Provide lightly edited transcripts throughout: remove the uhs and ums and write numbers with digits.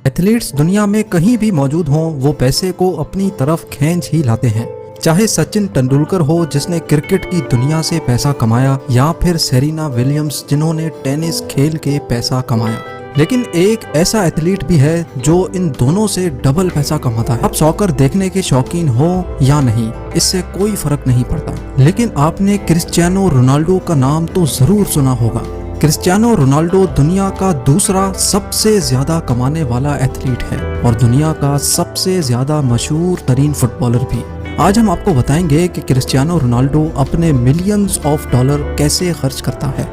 Athletes दुनिया में कहीं भी मौजूद हों, वो पैसे को अपनी तरफ खींच ही लाते हैं। चाहे सचिन तेंदुलकर हो जिसने क्रिकेट की दुनिया से पैसा कमाया, या फिर सेरेना विलियम्स जिन्होंने टेनिस खेल के पैसा कमाया। लेकिन एक ऐसा एथलीट भी है जो इन दोनों से डबल पैसा कमाता है। आप सॉकर देखने के शौकीन हो या नहीं, इससे कोई फर्क नहीं पड़ता, लेकिन आपने क्रिस्टियानो रोनाल्डो का नाम तो जरूर सुना होगा। क्रिस्टियानो रोनाल्डो दुनिया का दूसरा सबसे ज्यादा कमाने वाला एथलीट है और दुनिया का सबसे ज्यादा मशहूर तरीन फुटबॉलर भी। आज हम आपको बताएंगे कि क्रिस्टियानो रोनाल्डो अपने मिलियंस ऑफ डॉलर कैसे खर्च करता है।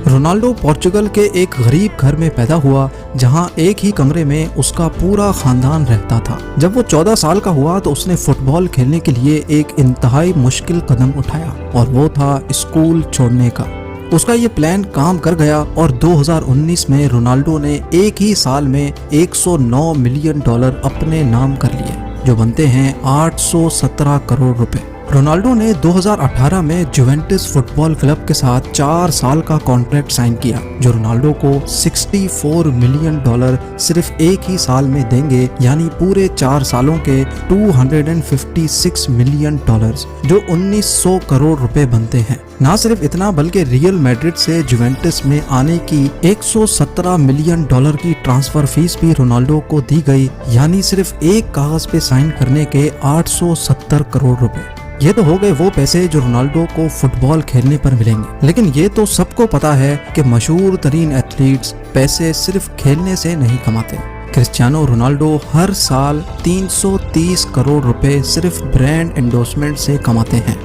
रोनाल्डो पोर्चुगल के एक गरीब घर में पैदा हुआ, जहां एक ही कमरे में उसका पूरा खानदान रहता था। जब वो 14 साल का हुआ तो उसने फुटबॉल खेलने के लिए एक इंतहाई मुश्किल कदम उठाया और वो था स्कूल छोड़ने का। उसका ये प्लान काम कर गया और 2019 में रोनाल्डो ने एक ही साल में 109 मिलियन डॉलर अपने नाम कर लिए, जो बनते हैं 817 करोड़ रुपए। रोनाल्डो ने 2018 में जुवेंटस फुटबॉल क्लब के साथ 4 साल का कॉन्ट्रैक्ट साइन किया, जो रोनाल्डो को 64 मिलियन डॉलर सिर्फ एक ही साल में देंगे, यानी पूरे 4 सालों के 256 मिलियन डॉलर्स, जो 1900 करोड़ रुपए बनते हैं। ना सिर्फ इतना, बल्कि रियल मैड्रिड से जुवेंटस में आने की 117 मिलियन डॉलर की ट्रांसफर फीस भी रोनाल्डो को दी गई, यानी सिर्फ एक कागज पे साइन करने के 870 करोड़ रुपए। ये तो हो गए वो पैसे जो रोनाल्डो को फुटबॉल खेलने पर मिलेंगे, लेकिन ये तो सबको पता है कि मशहूर तरीन एथलीट्स पैसे सिर्फ खेलने से नहीं कमाते। क्रिस्टियानो रोनाल्डो हर साल 330 करोड़ रुपए सिर्फ ब्रांड एंडोर्समेंट से कमाते हैं,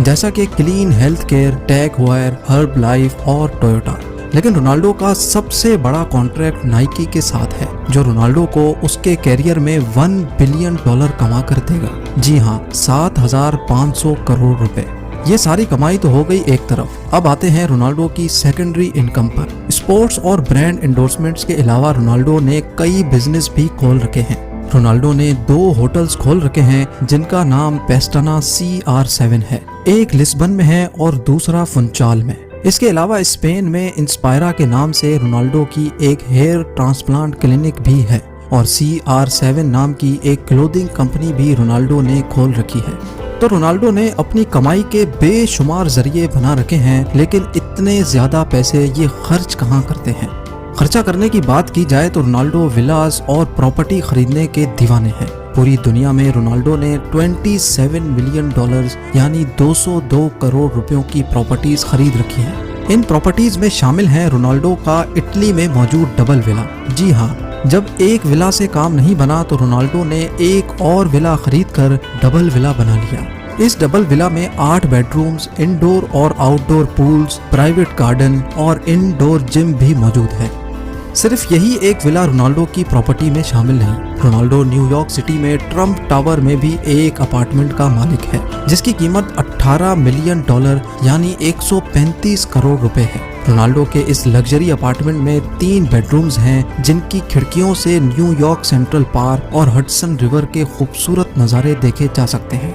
जैसा कि clean health care, tag wire, herb life और टोयोटा। लेकिन रोनाल्डो का सबसे बड़ा कॉन्ट्रैक्ट नाइकी के साथ है, जो रोनाल्डो को उसके कैरियर में 1 बिलियन डॉलर कमा कर देगा। जी हाँ, 7500 करोड़ रुपए। ये सारी कमाई तो हो गई एक तरफ। अब आते हैं रोनाल्डो की सेकेंडरी इनकम पर। स्पोर्ट्स और ब्रांड एंडोर्समेंट्स के अलावा रोनाल्डो ने कई बिजनेस भी खोल रखे हैं। रोनाल्डो ने 2 होटल्स खोल रखे हैं, जिनका नाम पेस्टाना CR7 है। एक लिस्बन में है और दूसरा फुनचाल में। इसके अलावा स्पेन में इंस्पायरा के नाम से रोनाल्डो की एक हेयर ट्रांसप्लांट क्लिनिक भी है और CR7 नाम की एक क्लोथिंग कंपनी भी रोनाल्डो ने खोल रखी है। तो रोनाल्डो ने अपनी कमाई के बेशुमार जरिए बना रखे हैं, लेकिन इतने ज्यादा पैसे ये खर्च कहाँ करते हैं। खर्चा करने की बात की जाए तो रोनाल्डो विलास और प्रॉपर्टी खरीदने के दीवाने हैं। पूरी दुनिया में रोनाल्डो ने 27 मिलियन डॉलर्स यानी 202 करोड़ रुपयों की प्रॉपर्टीज खरीद रखी हैं। इन प्रॉपर्टीज में शामिल है रोनाल्डो का इटली में मौजूद डबल विला। जी हाँ, जब एक विला से काम नहीं बना तो रोनाल्डो ने एक और विला खरीदकर डबल विला बना लिया। इस डबल विला में 8 बेडरूम्स, इंडोर और आउटडोर पूल्स, प्राइवेट गार्डन और इंडोर जिम भी मौजूद है। सिर्फ यही एक विला रोनाल्डो की प्रॉपर्टी में शामिल नहीं। रोनाल्डो न्यूयॉर्क सिटी में ट्रम्प टावर में भी एक अपार्टमेंट का मालिक है, जिसकी कीमत 18 मिलियन डॉलर यानी 135 करोड़ रुपए है। रोनाल्डो के इस लग्जरी अपार्टमेंट में 3 बेडरूम्स हैं, जिनकी खिड़कियों से न्यूयॉर्क सेंट्रल पार्क और हडसन रिवर के खूबसूरत नज़ारे देखे जा सकते हैं।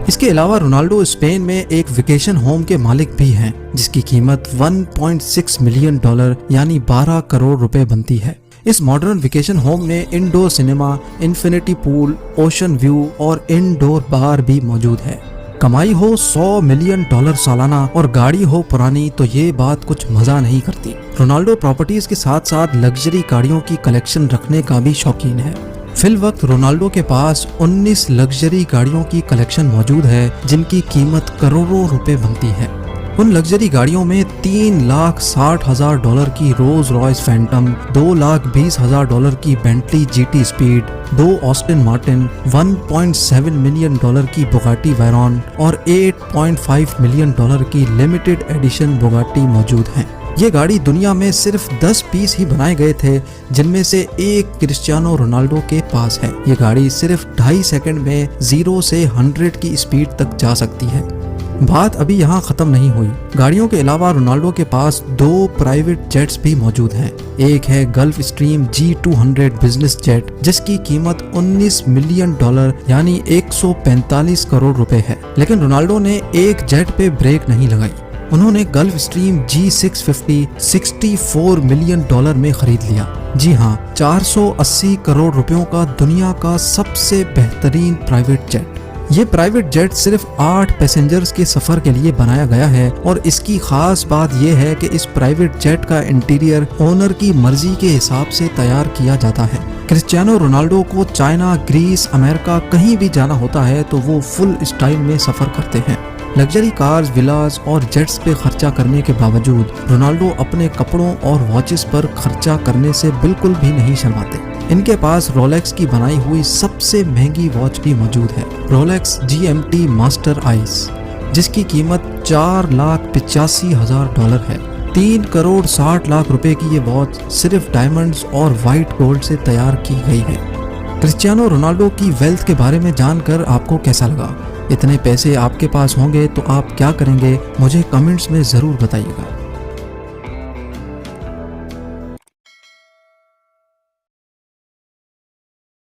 इसके अलावा रोनाल्डो स्पेन में एक वेकेशन होम के मालिक भी हैं, जिसकी कीमत 1.6 मिलियन डॉलर यानी 12 करोड़ रुपए बनती है। इस मॉडर्न वेकेशन होम में indoor cinema, infinity pool, ocean view और इंडोर बार भी मौजूद है। कमाई हो 100 मिलियन डॉलर सालाना और गाड़ी हो पुरानी तो ये बात कुछ मजा नहीं करती। रोनाल्डो प्रॉपर्टीज के साथ साथ लग्जरी गाड़ियों की कलेक्शन रखने का भी शौकीन है। फिल वक्त रोनाल्डो के पास 19 लग्जरी गाड़ियों की कलेक्शन मौजूद है, जिनकी कीमत करोड़ों रुपए बनती है। उन लग्जरी गाड़ियों में 3,60,000 डॉलर की रोल्स रॉयस फैंटम, 2,20,000 डॉलर की Bentley GT speed, 2 Austin Martin, 1.7 million dollar की बुगाटी वैरॉन और 8.5 मिलियन डॉलर की लिमिटेड एडिशन बुगाटी मौजूद हैं। ये गाड़ी दुनिया में सिर्फ 10 पीस ही बनाए गए थे, जिनमें से एक क्रिस्टियानो रोनाल्डो के पास है। ये गाड़ी सिर्फ 2.5 सेकंड में 0 से 100 की स्पीड तक जा सकती है। बात अभी यहाँ खत्म नहीं हुई। गाड़ियों के अलावा रोनाल्डो के पास 2 प्राइवेट जेट्स भी मौजूद हैं। एक है gulf stream G200 business jet, जिसकी कीमत 19 मिलियन डॉलर यानी 145 करोड़ रुपए है। लेकिन रोनाल्डो ने एक जेट पे ब्रेक नहीं लगाई। उन्होंने gulf stream G650 64 million dollar में खरीद लिया। जी हाँ, 480 करोड़ रुपयों का दुनिया का सबसे बेहतरीन प्राइवेट जेट। ये प्राइवेट जेट सिर्फ 8 पैसेंजर्स के सफर के लिए बनाया गया है और इसकी खास बात यह है कि इस प्राइवेट जेट का इंटीरियर ओनर की मर्जी के हिसाब से तैयार किया जाता है। क्रिस्टियानो रोनाल्डो को चाइना, ग्रीस, अमेरिका कहीं भी जाना होता है तो वो फुल स्टाइल में सफर करते हैं। लग्जरी कार्स, विलास और जेट्स पे खर्चा करने के बावजूद रोनाल्डो अपने कपड़ों और वॉचेस पर खर्चा करने से बिल्कुल भी नहीं शर्माते। इनके पास रोलेक्स की बनाई हुई सबसे महंगी वॉच भी मौजूद है, रोलेक्स GMT मास्टर आइस, जिसकी कीमत $4,85,000 है। 3 करोड़ 60 लाख रुपए की ये वॉच सिर्फ डायमंड्स और वाइट गोल्ड से तैयार की गई है। क्रिस्टियानो रोनाल्डो की वेल्थ के बारे में जानकर आपको कैसा लगा? इतने पैसे आपके पास होंगे तो आप क्या करेंगे? मुझे कमेंट्स में ज़रूर बताइएगा।